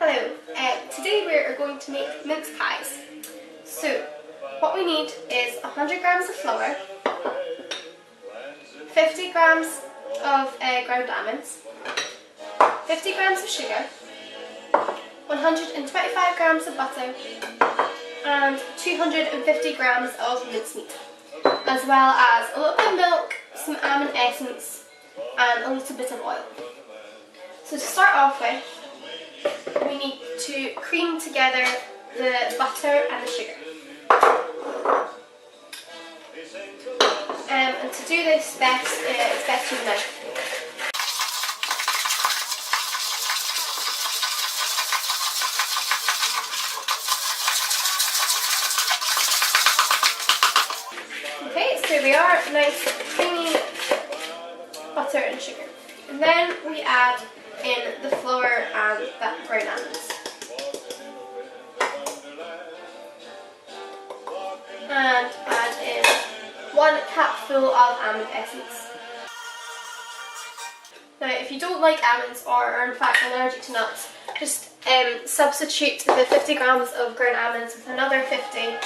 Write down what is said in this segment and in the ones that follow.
Hello, today we are going to make mince pies. So what we need is 100 grams of flour, 50 grams of ground almonds, 50 grams of sugar, 125 grams of butter and 250 grams of mincemeat, as well as a little bit of milk, some almond essence and a little bit of oil. So to start off with, we need to cream together the butter and the sugar. And to do this it's best to unite. Okay, so we are nice creamy butter and sugar. And then we add in the flour and that ground almonds. And add in 1 cupful of almond essence. Now if you don't like almonds or are in fact allergic to nuts, just substitute the 50 grams of ground almonds with another 50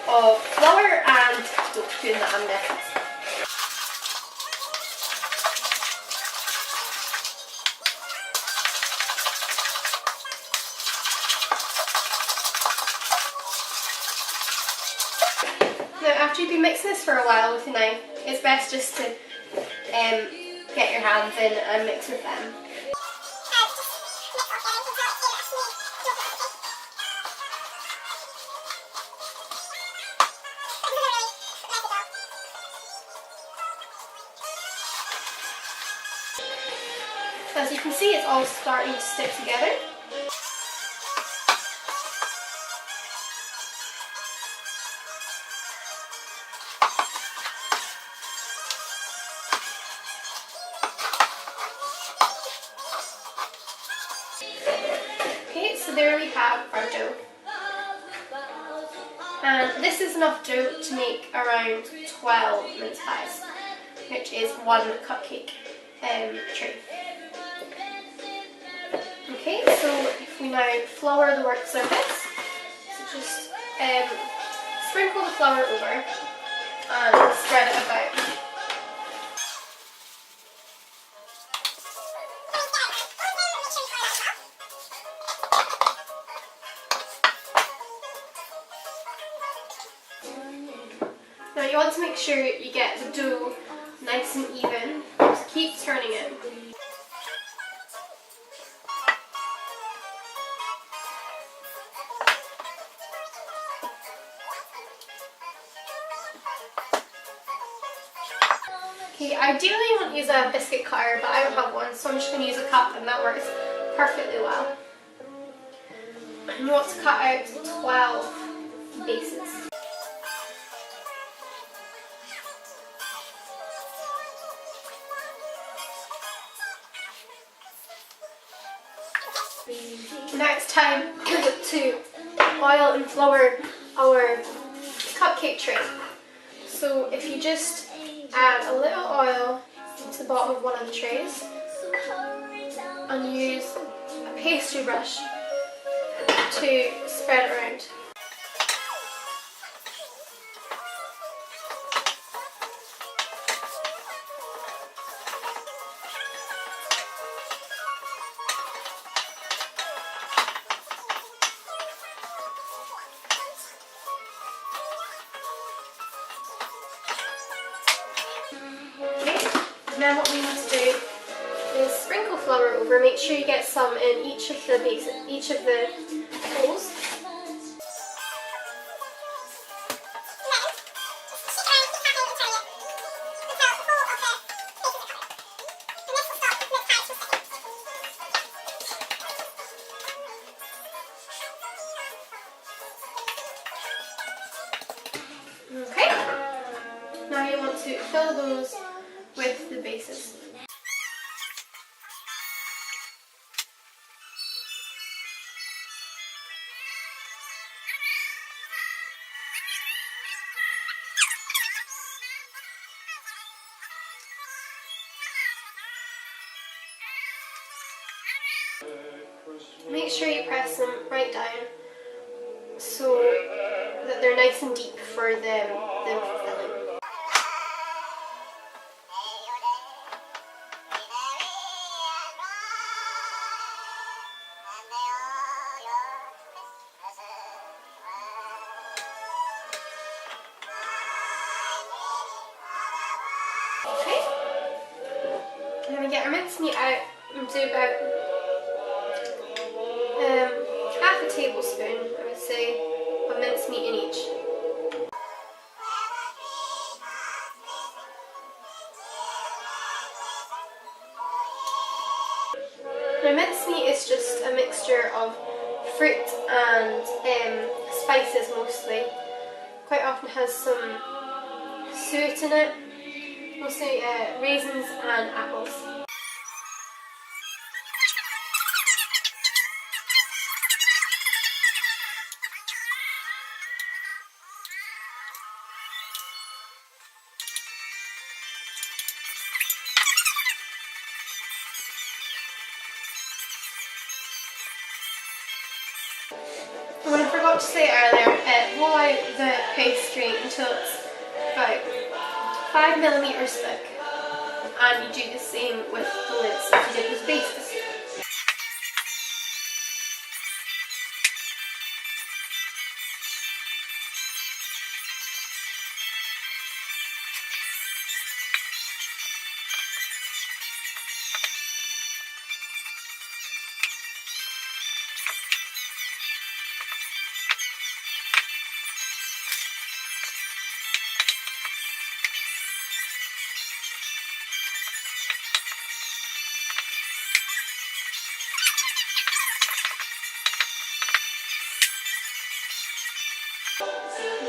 of flour and don't put in the almond essence. Now after you've been mixing this for a while with a knife, it's best just to get your hands in and mix with them. As you can see, it's all starting to stick together. Okay, so there we have our dough. And this is enough dough to make around 12 mince pies, which is 1 cupcake tray. Okay, so if we now flour the work surface, so just sprinkle the flour over and spread it about. Now you want to make sure you get the dough nice and even, so keep turning it. Okay, ideally you want to use a biscuit cutter, but I don't have one, so I'm just going to use a cup and that works perfectly well. And you want to cut out 12 bases. Now it's time to oil and flour our cupcake tray. So if you just add a little oil to the bottom of one of the trays and use a pastry brush to spread it around. Now what we need to do is sprinkle flour over. Make sure you get some in each of the holes. Okay. Now you want to fill those with the bases. Make sure you press them right down so that they're nice and deep for the filling. Okay, and then we get our mincemeat out and do about half a tablespoon, I would say, of mincemeat in each. Now mincemeat is just a mixture of fruit and spices mostly. Quite often has some suet in it, mostly raisins and apples. And what I forgot to say earlier, roll out the pastry until it's about 5mm thick, and you do the same with the lids as you did with bases.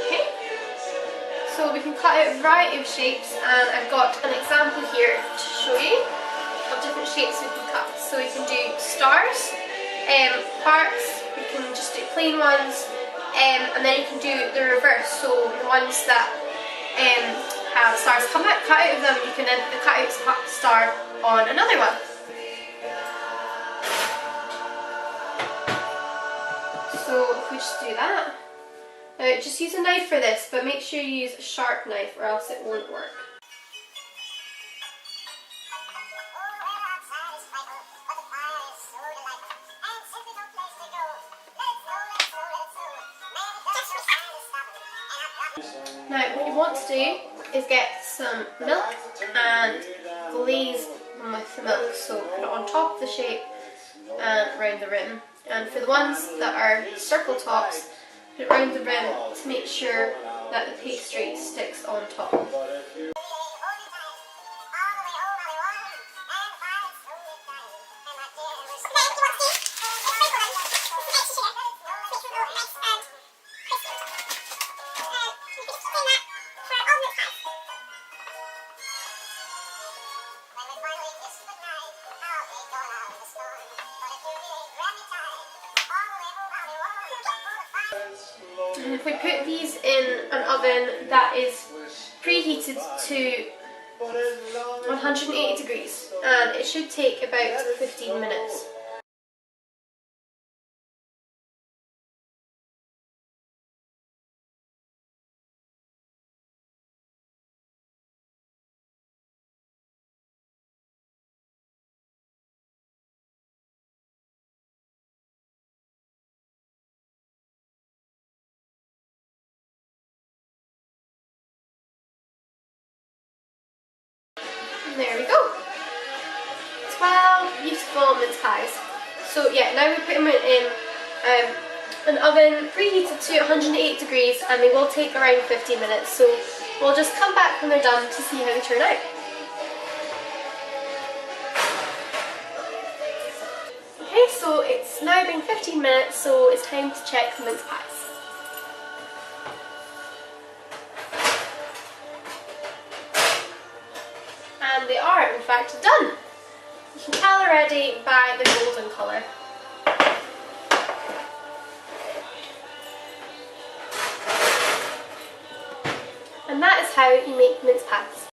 Okay, so we can cut out a variety of shapes, and I've got an example here to show you of different shapes we can cut. So we can do stars, hearts, we can just do plain ones, and then you can do the reverse, so the ones that have stars cut out of them, you can then cut out a star on another one. So if we just do that. Just use a knife for this, but make sure you use a sharp knife or else it won't work. Now what you want to do is get some milk and glaze them with the milk, so put it on top of the shape and around the rim. And for the ones that are circle tops, put it around the rim to make sure that the pastry sticks on top. And if we put these in an oven that is preheated to 180 degrees, and it should take about 15 minutes. There we go. 12 beautiful mince pies. So yeah, now we put them in an oven preheated to 108 degrees, and they will take around 15 minutes. So we'll just come back when they're done to see how they turn out. Okay, so it's now been 15 minutes, so it's time to check the mince pies. And they are in fact done. You can tell already by the golden colour. And that is how you make mince pies.